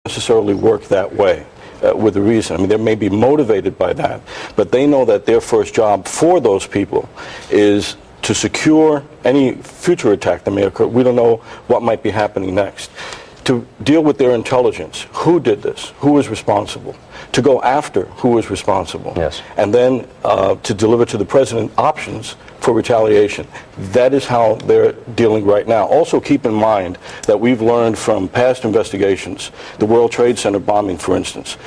necessarily work that way. With a reason. I mean, they may be motivated by that, but they know that their first job for those people is to secure any future attack that may occur. We don't know what might be happening next. To deal with their intelligence, who did this, who was responsible, to go after who was responsible, yes, and then to deliver to the president options for retaliation. That is how they're dealing right now. Also keep in mind that we've learned from past investigations, the World Trade Center bombing, for instance,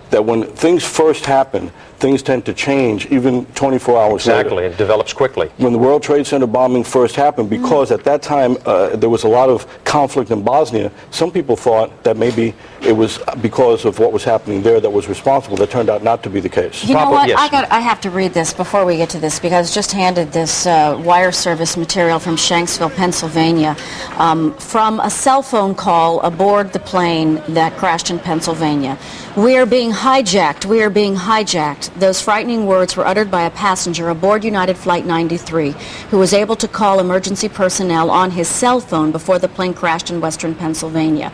that when things first happen, things tend to change even 24 hours later. Exactly, it develops quickly. When the World Trade Center bombing first happened, because at that time there was a lot of conflict in Bosnia, some people thought that maybe it was because of what was happening there that was responsible. That turned out not to be the case. You know what? Yes. I have to read this before we get to this, because I was just handed this wire service material from Shanksville, Pennsylvania, from a cell phone call aboard the plane that crashed in Pennsylvania. "We are being hijacked. We are being hijacked." Those frightening words were uttered by a passenger aboard United Flight 93 who was able to call emergency personnel on his cell phone before the plane crashed in western Pennsylvania.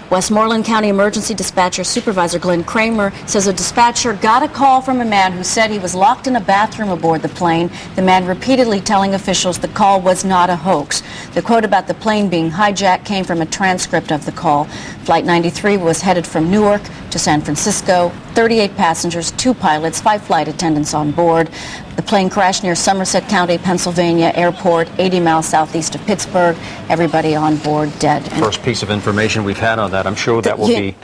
Westmoreland County Emergency Dispatcher Supervisor Glenn Kramer says a dispatcher got a call from a man who said he was locked in a bathroom aboard the plane, the man repeatedly telling officials the call was not a hoax. The quote about the plane being hijacked came from a transcript of the call. Flight 93 was headed from Newark to San Francisco. 38 passengers, 2 pilots, 5 flight attendants on board. The plane crashed near Somerset County, Pennsylvania Airport, 80 miles southeast of Pittsburgh. Everybody on board dead. First piece of information we've had on that. I'm sure that will be...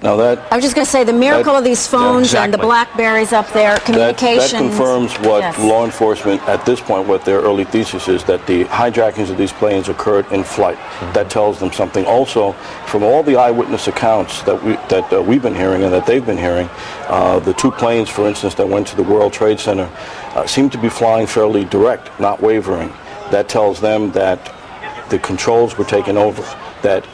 Now that... I was just going to say, the miracle of these phones and the BlackBerries up there, communications... That confirms what law enforcement, at this point, what their early thesis is, that the hijackings of these planes occurred in flight. That tells them something. Also, from all the eyewitness accounts that we've been hearing and that they've been hearing, the 2 planes, for instance, that went to the World Trade Center seem to be flying fairly direct, not wavering. That tells them that the controls were taken over, that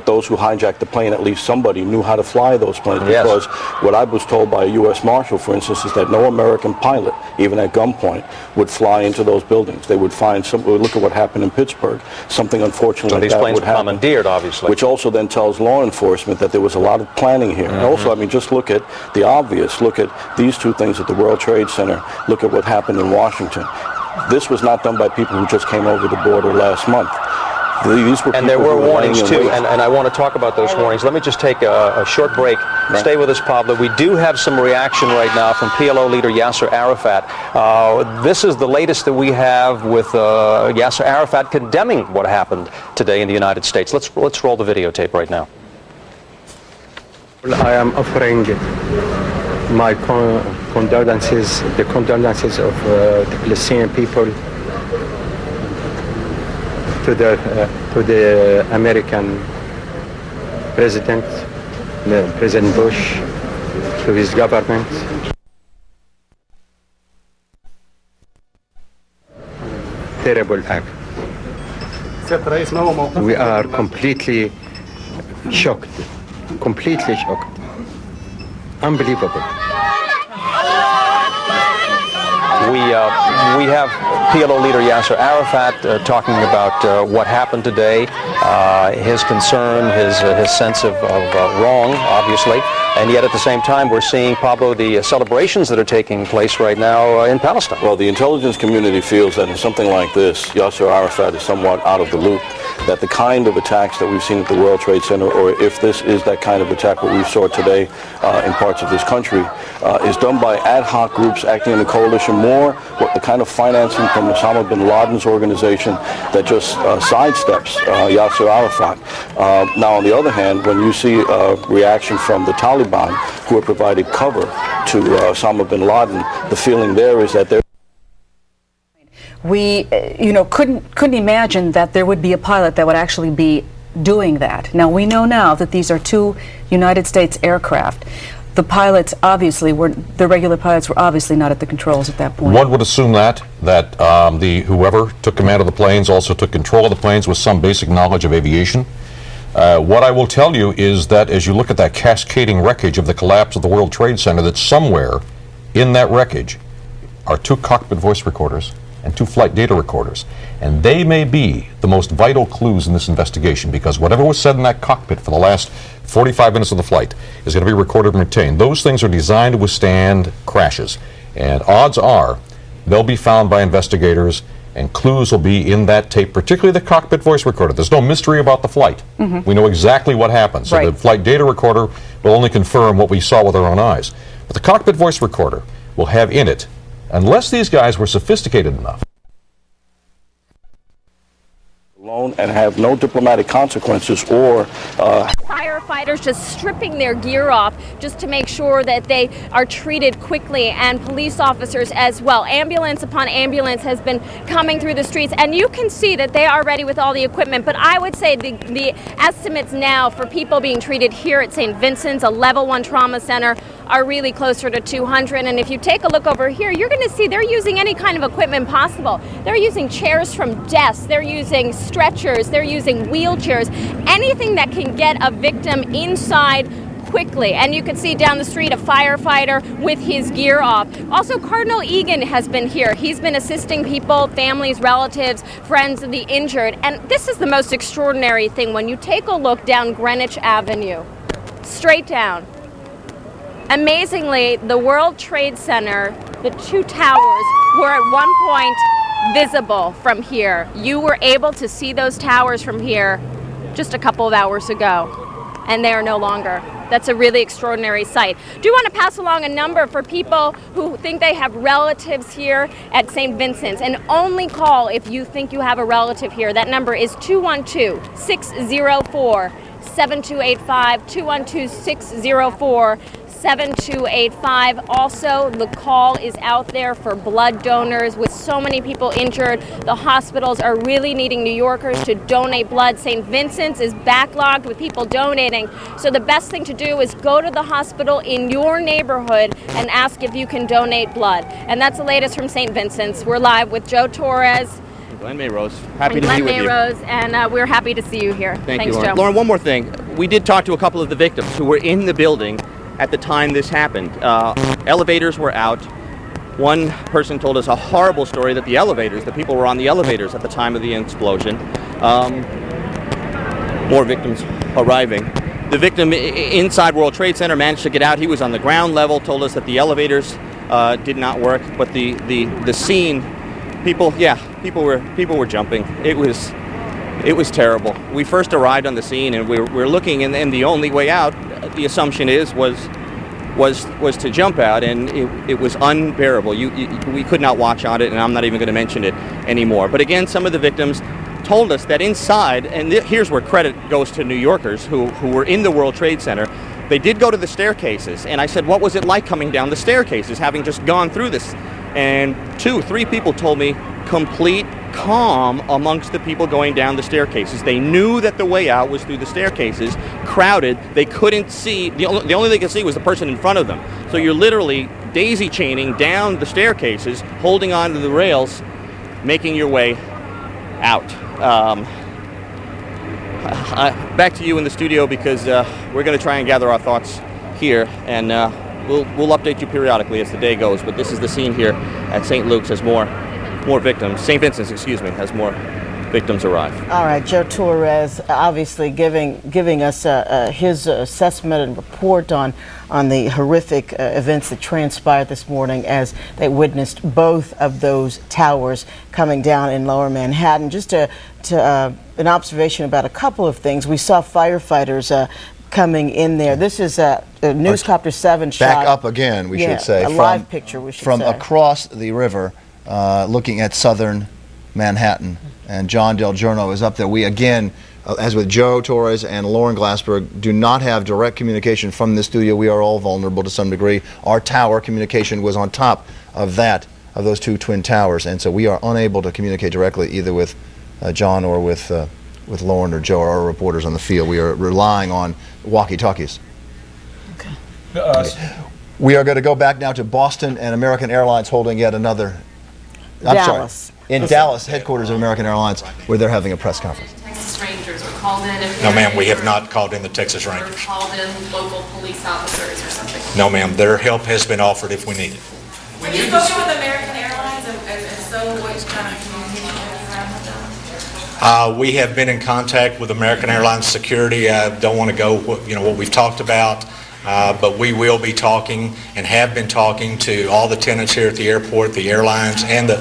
those who hijacked the plane, at least somebody knew how to fly those planes. Yes. Because what I was told by a U.S. Marshal, for instance, is that no American pilot, even at gunpoint, would fly into those buildings. They would find look at what happened in Pittsburgh. Something unfortunate like that would happen. These planes were commandeered, obviously. Which also then tells law enforcement that there was a lot of planning here. And also, I mean, just look at the obvious. Look at these 2 things at the World Trade Center. Look at what happened in Washington. This was not done by people who just came over the border last month. And there were warnings too, and I want to talk about those warnings. Let me just take a short break. Right. Stay with us, Pablo. We do have some reaction right now from PLO leader Yasser Arafat. This is the latest that we have with Yasser Arafat condemning what happened today in the United States. Let's roll the videotape right now. I am offering my condolences, the condolences of the Palestinian people to the American President, President Bush, to his government. Terrible act. We are completely shocked, unbelievable. We have PLO leader Yasser Arafat talking about what happened today, his concern, his sense of wrong, obviously, and yet at the same time we're seeing, Pablo, the celebrations that are taking place right now in Palestine. Well, the intelligence community feels that in something like this, Yasser Arafat is somewhat out of the loop, that the kind of attacks that we've seen at the World Trade Center, or if this is that kind of attack what we saw today in parts of this country, is done by ad hoc groups acting in a coalition, more what the kind of financing from Osama bin Laden's organization that just sidesteps Yasser Arafat. Now, on the other hand, when you see a reaction from the Taliban, who have provided cover to Osama bin Laden, the feeling there is that they're... We, couldn't imagine that there would be a pilot that would actually be doing that. Now, we know now that these are 2 United States aircraft. The pilots obviously the regular pilots were obviously not at the controls at that point. One would assume that whoever took command of the planes also took control of the planes with some basic knowledge of aviation. What I will tell you is that as you look at that cascading wreckage of the collapse of the World Trade Center, that somewhere in that wreckage are 2 cockpit voice recorders and 2 flight data recorders. And they may be the most vital clues in this investigation, because whatever was said in that cockpit for the last 45 minutes of the flight is going to be recorded and retained. Those things are designed to withstand crashes. And odds are they'll be found by investigators, and clues will be in that tape, particularly the cockpit voice recorder. There's no mystery about the flight. We know exactly what happened. So the flight data recorder will only confirm what we saw with our own eyes. But the cockpit voice recorder will have in it, unless these guys were sophisticated enough, alone and have no diplomatic consequences or firefighters just stripping their gear off just to make sure that they are treated quickly, and police officers as well. Ambulance upon ambulance has been coming through the streets, and you can see that they are ready with all the equipment. But I would say the estimates now for people being treated here at St. Vincent's, a level 1 trauma center, are really closer to 200. And if you take a look over here, you're going to see they're using any kind of equipment possible. They're using chairs from desks, they're using stretchers, they're using wheelchairs, anything that can get a victim inside quickly. And you can see down the street a firefighter with his gear off. Also, Cardinal Egan has been here. He's been assisting people, families, relatives, friends of the injured. And this is the most extraordinary thing. When you take a look down Greenwich Avenue, straight down, amazingly, the World Trade Center, the 2 towers, were at one point visible from here. You were able to see those towers from here just a couple of hours ago, and they are no longer. That's a really extraordinary sight. Do want to pass along a number for people who think they have relatives here at St. Vincent's, and only call if you think you have a relative here. That number is 212-604-7285, 212-604-7285. Also, the call is out there for blood donors. With so many people injured, the hospitals are really needing New Yorkers to donate blood. St. Vincent's is backlogged with people donating. So the best thing to do is go to the hospital in your neighborhood and ask if you can donate blood. And that's the latest from St. Vincent's. We're live with Joe Torres. Glenn Mayrose, happy to be with you. Glenn Mayrose, and we're happy to see you here. Thanks, Lauren. Joe. Lauren, one more thing. We did talk to a couple of the victims who were in the building at the time this happened. Elevators were out. One person told us a horrible story that the people were on the elevators at the time of the explosion. More victims arriving. The victim inside World Trade Center managed to get out. He was on the ground level, told us that the elevators did not work, but the scene, people were jumping. It was terrible. We first arrived on the scene, and we're looking, and the only way out, the assumption was to jump out, and it was unbearable. We could not watch on it, and I'm not even going to mention it anymore. But again, some of the victims told us that inside, and here's where credit goes to New Yorkers who were in the World Trade Center, they did go to the staircases, and I said, what was it like coming down the staircases, having just gone through this? And 2-3 people told me complete calm amongst the people going down the staircases. They knew that the way out was through the staircases, crowded. They couldn't see, the only they could see was the person in front of them. So you're literally daisy chaining down the staircases, holding on to the rails, making your way out. Back to you in the studio, because we're going to try and gather our thoughts here, and we'll update you periodically as the day goes. But this is the scene here at St. Luke's as more victims, St. Vincent's, excuse me, as more victims arrive. All right, Joe Torres, obviously giving us his assessment and report on the horrific events that transpired this morning as they witnessed both of those towers coming down in Lower Manhattan. Just an observation about a couple of things. We saw firefighters coming in there. This is a Newscopter 7 shot. Back up again, we should say. A live picture, we should from say. across the river, looking at southern Manhattan. And John Del Giorno is up there. We, again, as with Joe Torres and Lauren Glassberg, do not have direct communication from this studio. We are all vulnerable to some degree. Our tower communication was on top of those 2 twin towers, and so we are unable to communicate directly either with John or with Lauren or Joe or our reporters on the field. We are relying on walkie-talkies. Okay. We are going to go back now to Boston and American Airlines holding yet another... Dallas. In Dallas, headquarters of American Airlines, where they're having a press conference. Texas Rangers were called in. No, ma'am, we have not called in the Texas Rangers. Or called in local police officers or something. No, ma'am, their help has been offered if we need it. Have you spoken with American Airlines, and if so, what kind of communication have you had with them? We have been in contact with American Airlines Security. I don't want to go, what we've talked about, but we will be talking and have been talking to all the tenants here at the airport, the airlines, and the